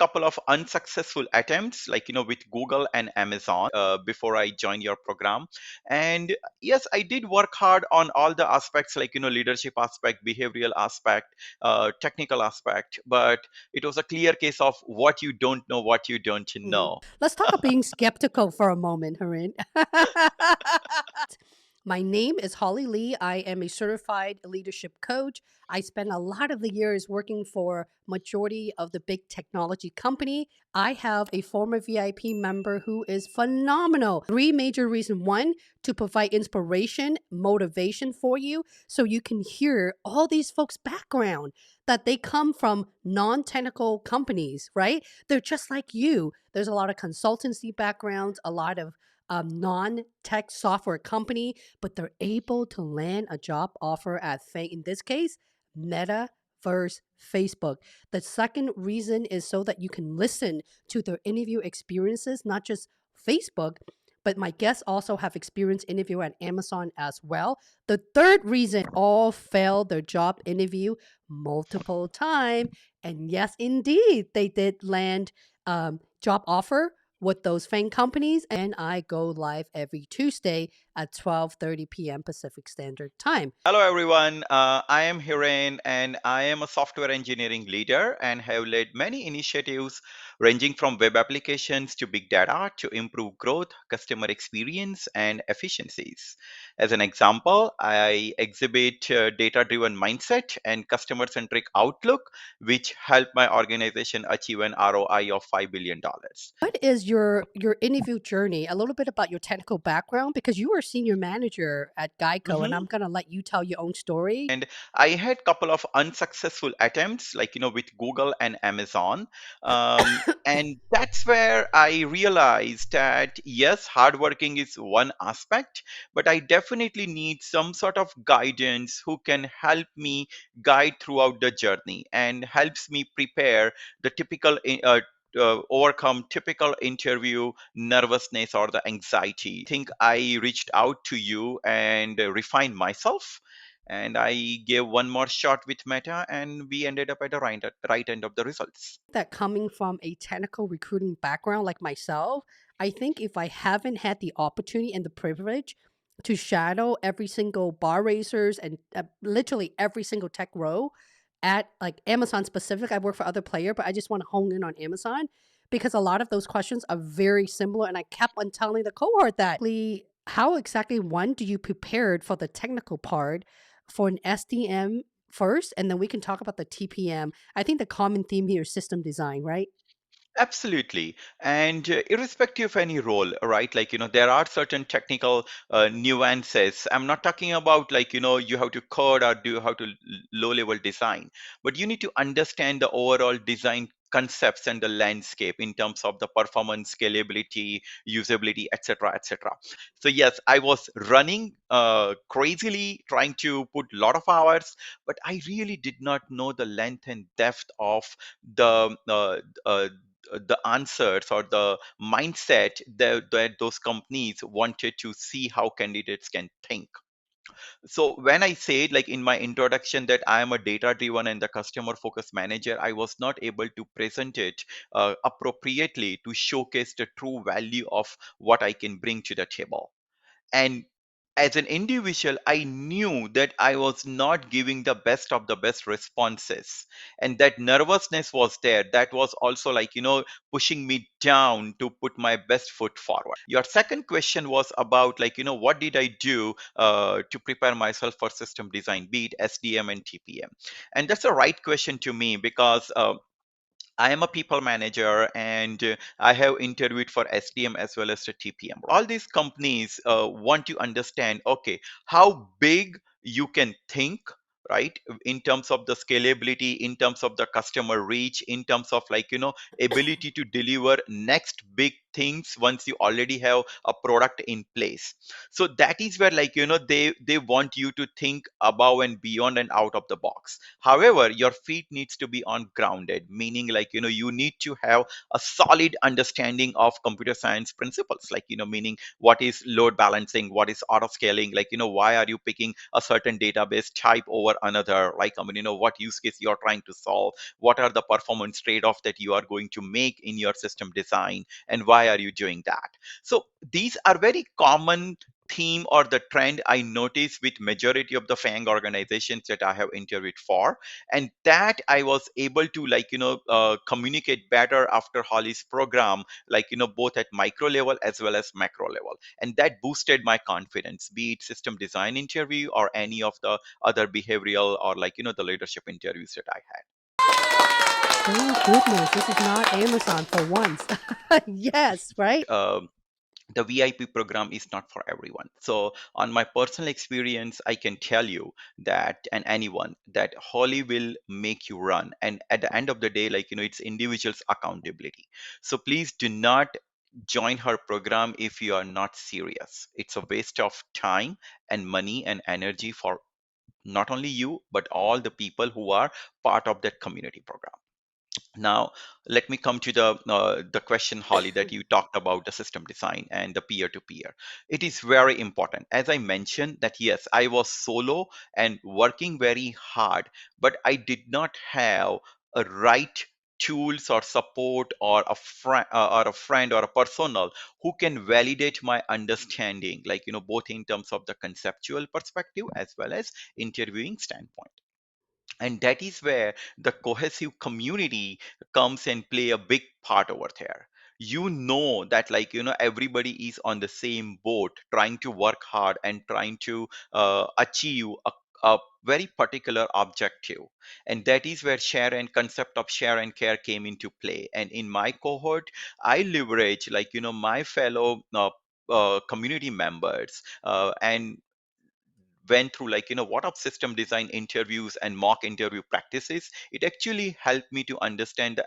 couple of unsuccessful attempts, with Google and Amazon before I joined your program. And yes, I did work hard on all the aspects, leadership aspect, behavioral aspect, technical aspect. But it was a clear case of what you don't know, what you don't Mhm. know. Let's talk about being skeptical for a moment, Harin. My name is Holly Lee. I am a certified leadership coach. I spent a lot of the years working for majority of the big technology company. I have a former VIP member who is phenomenal. Three major reasons. One, to provide inspiration, motivation for you so you can hear all these folks' background that they come from non-technical companies, right? They're just like you. There's a lot of consultancy backgrounds, a lot of non-tech software company, but they're able to land a job offer at FAANG, in this case, Meta versus Facebook. The second reason is so that you can listen to their interview experiences, not just Facebook, but my guests also have experience interview at Amazon as well. The third reason, all failed their job interview multiple times. And yes, indeed, they did land job offer with those FANG companies. And I go live every Tuesday at 12:30 p.m. Pacific Standard Time. Hello, everyone. I am Hiren, and I am a software engineering leader and have led many initiatives ranging from web applications to big data to improve growth, customer experience, and efficiencies. As an example, I exhibit data driven mindset and customer centric outlook, which help my organization achieve an ROI of $5 billion. What is your interview journey? A little bit about your technical background because you were a senior manager at Geico, and Mhm. I'm gonna let you tell your own story. And I had couple of unsuccessful attempts, with Google and Amazon. And that's where I realized that yes, hardworking is one aspect, but I definitely need some sort of guidance who can help me guide throughout the journey and helps me prepare the overcome typical interview nervousness or the anxiety. Think I reached out to you and refined myself, and I gave one more shot with Meta, and we ended up at the right end of the results. That coming from a technical recruiting background like myself, I think if I haven't had the opportunity and the privilege to shadow every single bar racers and literally every single tech row at like Amazon specific, I work for other player, but I just want to hone in on Amazon because a lot of those questions are very similar. And I kept on telling the cohort that, how exactly one do you prepared for the technical part for an SDM first, and then we can talk about the TPM. I think the common theme here is system design, right? Absolutely. And irrespective of any role, right? There are certain technical nuances. I'm not talking about you have to code or do you have to low level design, but you need to understand the overall design concepts and the landscape in terms of the performance, scalability, usability, etc., etc. So yes, I was running crazily trying to put a lot of hours, but I really did not know the length and depth of the answers or the mindset that those companies wanted to see how candidates can think. So when I said in my introduction that I am a data driven and the customer focused manager, I was not able to present it appropriately to showcase the true value of what I can bring to the table. And as an individual, I knew that I was not giving the best of the best responses, and that nervousness was there. That was also pushing me down to put my best foot forward. Your second question was about what did I do to prepare myself for system design, be it SDM and TPM. And that's a right question to me because I am a people manager, and I have interviewed for SDM as well as the TPM. All these companies want to understand, okay, how big you can think, right? In terms of the scalability, in terms of the customer reach, in terms of ability to deliver next big things once you already have a product in place. So that is where, like, they want you to think above and beyond and out of the box. However, your feet needs to be on grounded, meaning, like, you need to have a solid understanding of computer science principles, like, meaning what is load balancing, what is auto scaling, like, why are you picking a certain database type over another, like, what use case you're trying to solve, what are the performance trade-off that you are going to make in your system design, and why are you doing that. So these are very common theme or the trend I notice with majority of the FAANG organizations that I have interviewed for, and that I was able to, like, communicate better after Holly's program, like, both at micro level as well as macro level, and that boosted my confidence, be it system design interview or any of the other behavioral or, like, the leadership interviews that I had. Thank goodness this is not Amazon for once. Yes, right? The VIP program is not for everyone. So, on my personal experience, I can tell you that, and anyone, that Holly will make you run. And at the end of the day, like, it's individuals' accountability. So, please do not join her program if you are not serious. It's a waste of time and money and energy for not only you, but all the people who are part of that community program. Now, let me come to the question, Holly, that you talked about the system design and the peer to peer. It is very important. As I mentioned, that yes, I was solo and working very hard, but I did not have a right tools or support or a friend or a personal who can validate my understanding, like, both in terms of the conceptual perspective as well as interviewing standpoint. And that is where the cohesive community comes and play a big part over there. That, like, everybody is on the same boat, trying to work hard and trying to achieve a very particular objective. And that is where share and concept of share and care came into play. And in my cohort, I leverage, like, my fellow community members, and went through, like, what are system design interviews and mock interview practices. It actually helped me to understand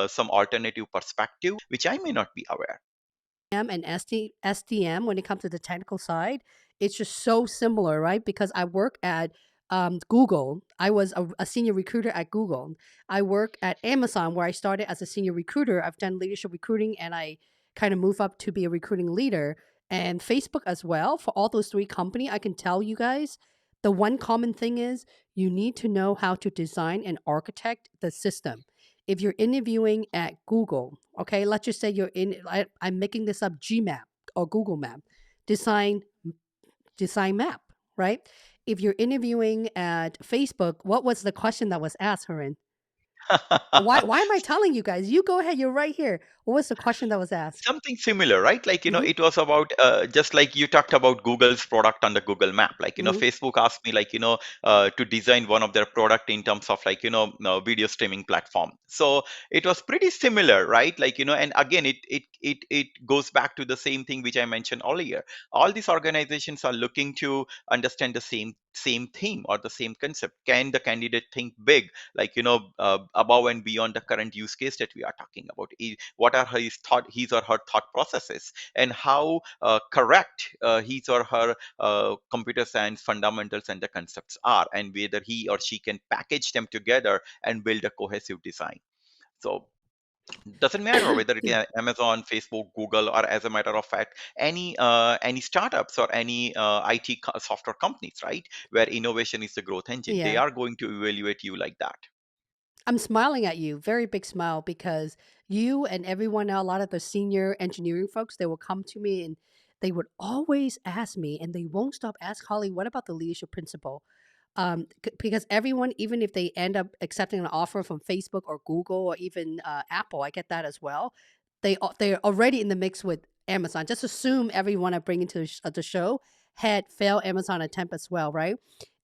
some alternative perspective which I may not be aware. And SDM, when it comes to the technical side, it's just so similar, right? Because I work at Google. I was a senior recruiter at Google. I work at Amazon, where I started as a senior recruiter. I've done leadership recruiting, and I kind of move up to be a recruiting leader. And Facebook as well. For all those three company, I can tell you guys, the one common thing is you need to know how to design and architect the system. If you're interviewing at Google, okay, let's just say I'm making this up, Gmap or Google Map, design design map, right? If you're interviewing at Facebook, what was the question that was asked, Hiren? Why am I telling you guys? You go ahead, you're right here. What was the question that was asked? Something similar, right? Like, Hmm. it was about, just like you talked about Google's product on the Google Map. Like, Hmm. Facebook asked me, like, to design one of their product in terms of, like, video streaming platform. So it was pretty similar, right? Like, and again, it goes back to the same thing which I mentioned earlier. All these organizations are looking to understand the same theme or the same concept. Can the candidate think big, like, above and beyond the current use case that we are talking about? What are his or her thought processes, and how correct his or her computer science fundamentals and the concepts are, and whether he or she can package them together and build a cohesive design. So doesn't matter whether it Yeah. is Amazon, Facebook, Google, or, as a matter of fact, any startups or any IT software companies, right, where innovation is the growth engine, they Yeah. are going to evaluate you like that. I'm smiling at you, very big smile, because you and everyone now, a lot of the senior engineering folks, they will come to me and they would always ask me, and they won't stop ask Holly, what about the leadership principle? Because everyone, even if they end up accepting an offer from Facebook or Google or even Apple, I get that as well. They're already in the mix with Amazon. Just assume everyone I bring into the show had failed Amazon attempt as well, right?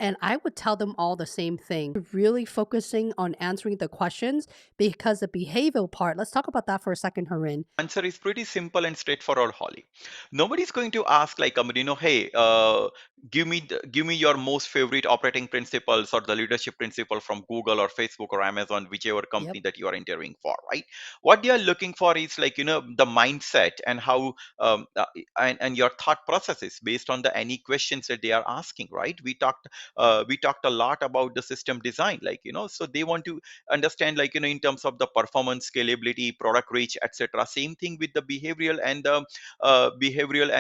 And I would tell them all the same thing, really focusing on answering the questions because the behavioral part, let's talk about that for a second, Harin. Answer is pretty simple and straightforward, Holly. Nobody's going to ask like, hey, give me your most favorite operating principles or the leadership principle from Google or Facebook or Amazon, whichever company Yep. that you are interviewing for, right? What they are looking for is like, the mindset and how and your thought processes based on the any questions that they are asking, right? We talked a lot about the system design, like, so they want to understand, like, in terms of the performance, scalability, product reach, etc. Same thing with the behavioral and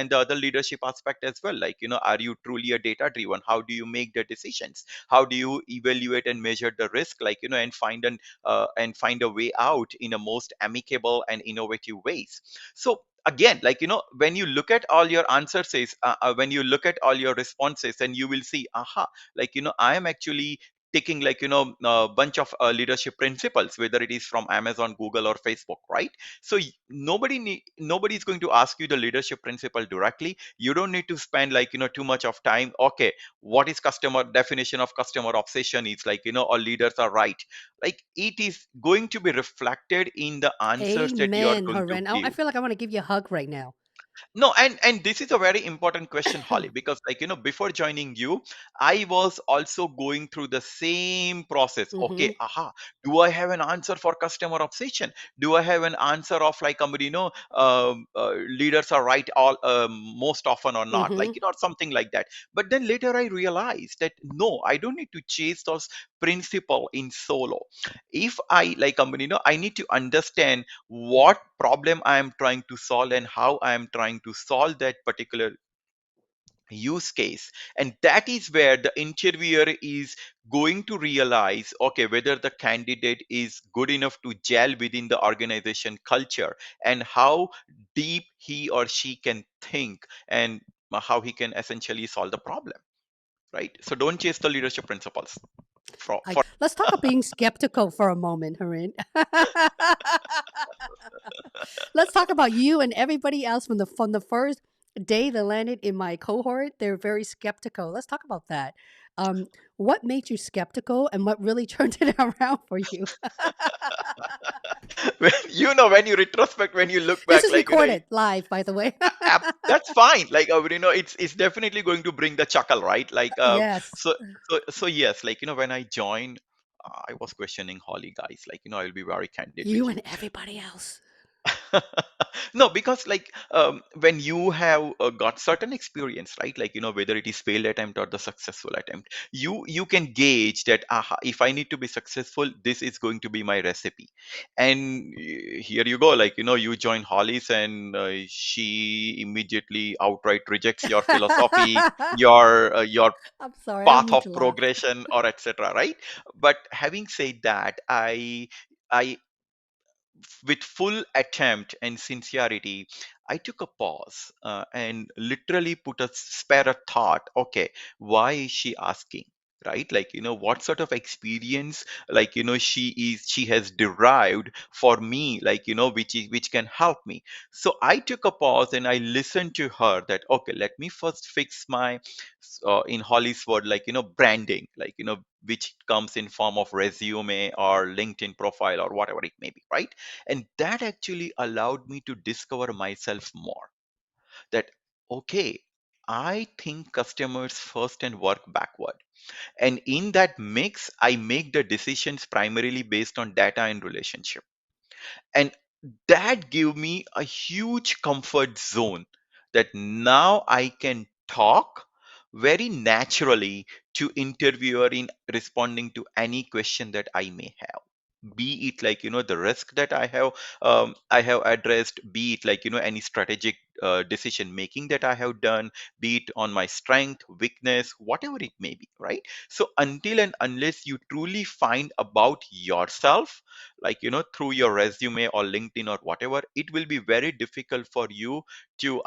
the other leadership aspect as well, like, are you truly a data driven? How do you make the decisions? How do you evaluate and measure the risk, like, and find a way out in a most amicable and innovative ways? So again, like, when you look at all your answers is when you look at all your responses, and you will see, aha, like, I am actually taking, like, a bunch of leadership principles, whether it is from Amazon, Google, or Facebook, right? So nobody is going to ask you the leadership principle directly. You don't need to spend, like, too much of time. Okay, what is customer definition of customer obsession? It's like, all leaders are right. Like, it is going to be reflected in the answers that you are Amen, going to Harin. Oh, I give. feel like I want to give you a hug right now. No, and this is a very important question, Holly, because, like, before joining you, I was also going through the same process. Okay, Hmm. aha, do I have an answer for customer obsession? Do I have an answer of, like, leaders are right all most often or not, like, Hmm. or something like that. But then later I realized that no, I don't need to chase those principle in solo. If I, like, I need to understand what problem I am trying to solve and how I am trying to solve that particular use case. And that is where the interviewer is going to realize, okay, whether the candidate is good enough to gel within the organization culture, and how deep he or she can think, and how he can essentially solve the problem, right? So don't chase the leadership principles for Let's talk about being skeptical for a moment, Harin. Let's talk about you and everybody else from the first day they landed in my cohort. They're very skeptical. Let's talk about that. What made you skeptical, and what really turned it around for you? when, when you retrospect, when you look This back, is like, recorded live, by the way. that's fine, like, it's definitely going to bring the chuckle, right? Like, Yes, so yes, like, when I joined, I was questioning Holly, guys, like, I will be very candid with you you. and everybody else. No, because, like, when you have got certain experience, right, like, whether it is failed attempt or the successful attempt, you can gauge that, aha, if I need to be successful, this is going to be my recipe. And here you go, like, you join Hollis, and she immediately outright rejects your philosophy, your I'm sorry, I don't path mean of to laugh. progression, or etc., right? But having said that, I with full attempt and sincerity, I took a pause, and literally put a spare a thought. Okay, why is she asking? Right? Like, what sort of experience, like, she has derived for me, like, which can help me. So I took a pause and I listened to her that, okay, let me first fix my, in Holly's word, like, branding, like, which comes in form of resume or LinkedIn profile or whatever it may be, right? And that actually allowed me to discover myself more, that, okay, I think customers first and work backward, and in that mix I make the decisions primarily based on data and relationship. And that gave me a huge comfort zone, that now I can talk very naturally to interviewer in responding to any question that I may have, be it, like, the risk that I have addressed, be it, like, any strategic decision making that I have done, be it on my strength, weakness, whatever it may be, right? So until and unless you truly find about yourself, like, through your resume or LinkedIn or whatever, it will be very difficult for you to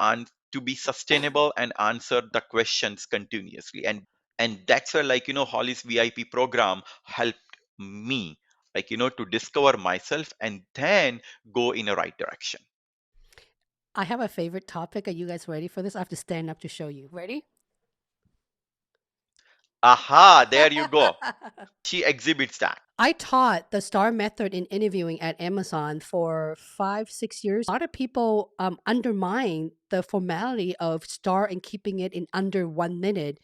be sustainable and answer the questions continuously. And that's where, like, Holly's VIP program helped me, like, to discover myself and then go in a right direction. I have a favorite topic. Are you guys ready for this? I have to stand up to show you. Ready? Aha, there you go. She exhibits that. I taught the STAR method in interviewing at Amazon for 5, 6 years. A lot of people undermine the formality of STAR and keeping it in under 1 minute.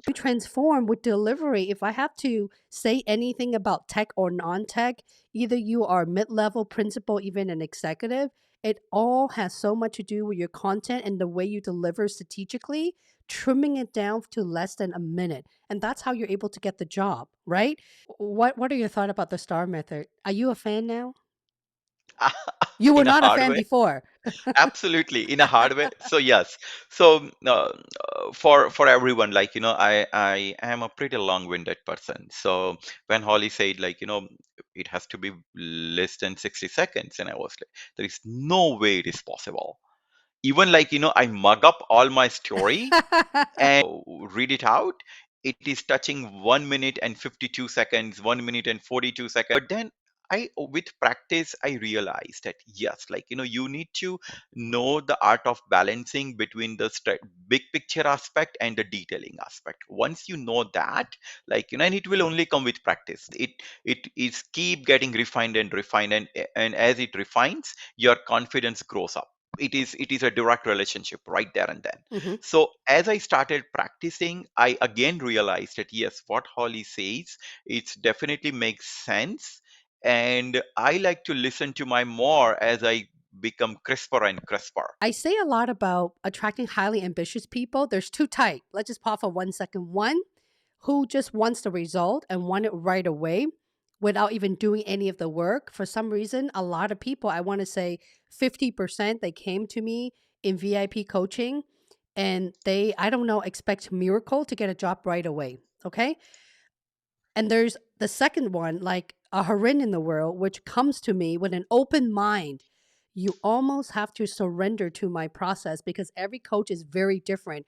You transform with delivery. If I have to say anything about tech or non tech, either you are mid level, principal, even an executive, it all has so much to do with your content and the way you deliver strategically, trimming it down to less than a minute. And that's how you're able to get the job, right? What are your thoughts about the STAR method? Are you a fan now? You were In a not a hard fan way. before. Absolutely, in a hard way. So yes. So for everyone, like I am a pretty long-winded person. So when Holly said, like, it has to be less than 60 seconds, and I was like, there is no way it is possible. Even, like, I mug up all my story read it out. It is touching 1 minute and 52 seconds, 1 minute and 42 seconds. But then with practice, I realized that yes, like, you need to know the art of balancing between the big picture aspect and the detailing aspect. Once you know that, like, and it will only come with practice. It is keep getting refined and refined, and as it refines, your confidence grows up. It is a direct relationship right there and then. Mhm. So as I started practicing, I again realized that yes, what Holly says, it definitely makes sense. And I like to listen to my more as I become crisper and crisper. I say a lot about attracting highly ambitious people. There's two types. Let's just pause for 1 second. One, who just wants the result and want it right away without even doing any of the work. For some reason, a lot of people, I want to say 50%, they came to me in VIP coaching and they, I don't know, expect miracle to get a job right away. Okay. And there's the second one, like a Hiren in the world, which comes to me with an open mind. You almost have to surrender to my process because every coach is very different.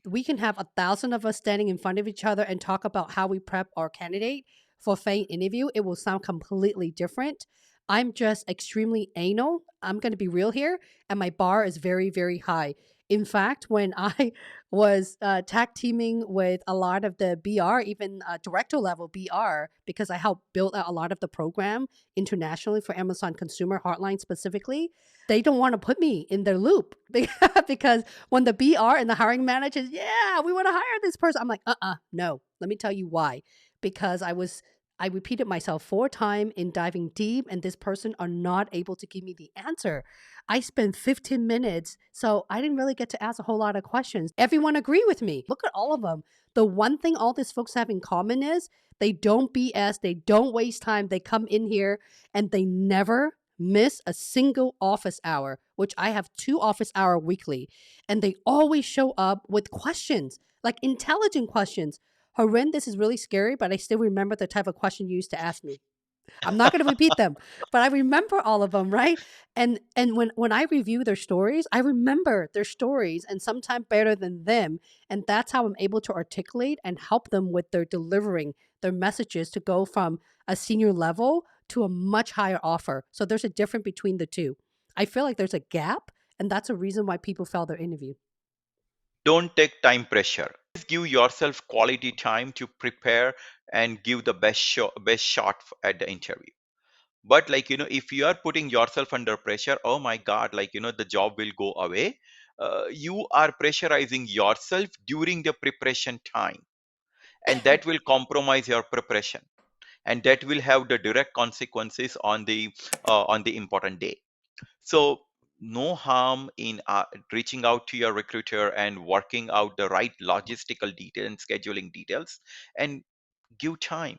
We can have 1,000 of us standing in front of each other and talk about how we prep our candidate for FAANG interview. It will sound completely different. I'm just extremely anal. I'm going to be real here. And my bar is very, very high. In fact, when I was tag teaming with a lot of the BR, even director level BR, because I helped build out a lot of the program internationally for Amazon Consumer Hotline specifically. They don't want to put me in their loop because when the BR and the hiring managers, yeah, we want to hire this person. I'm like, no. Let me tell you why. Because I repeated myself 4 times in diving deep, and this person are not able to give me the answer. I spent 15 minutes, so I didn't really get to ask a whole lot of questions. Everyone agree with me. Look at all of them. The one thing all these folks have in common is they don't BS, they don't waste time. They come in here and they never miss a single office hour, which I have 2 office hour weekly. And they always show up with questions, like intelligent questions. Horrendous, this is really scary, but I still remember the type of question you used to ask me. I'm not going to repeat them, but I remember all of them, right? And when I review their stories, I remember their stories and sometimes better than them, and that's how I'm able to articulate and help them with their delivering their messages to go from a senior level to a much higher offer. So there's a difference between the two. I feel like there's a gap, and that's a reason why people fail their interview. Don't take time pressure. Just give yourself quality time to prepare and give the best shot at the interview. But, like, if you are putting yourself under pressure, oh my god, like, the job will go away. You are pressurizing yourself during the preparation time, and that will compromise your preparation, and that will have the direct consequences on the important day. So no harm in reaching out to your recruiter and working out the right logistical detail and scheduling details, and give time.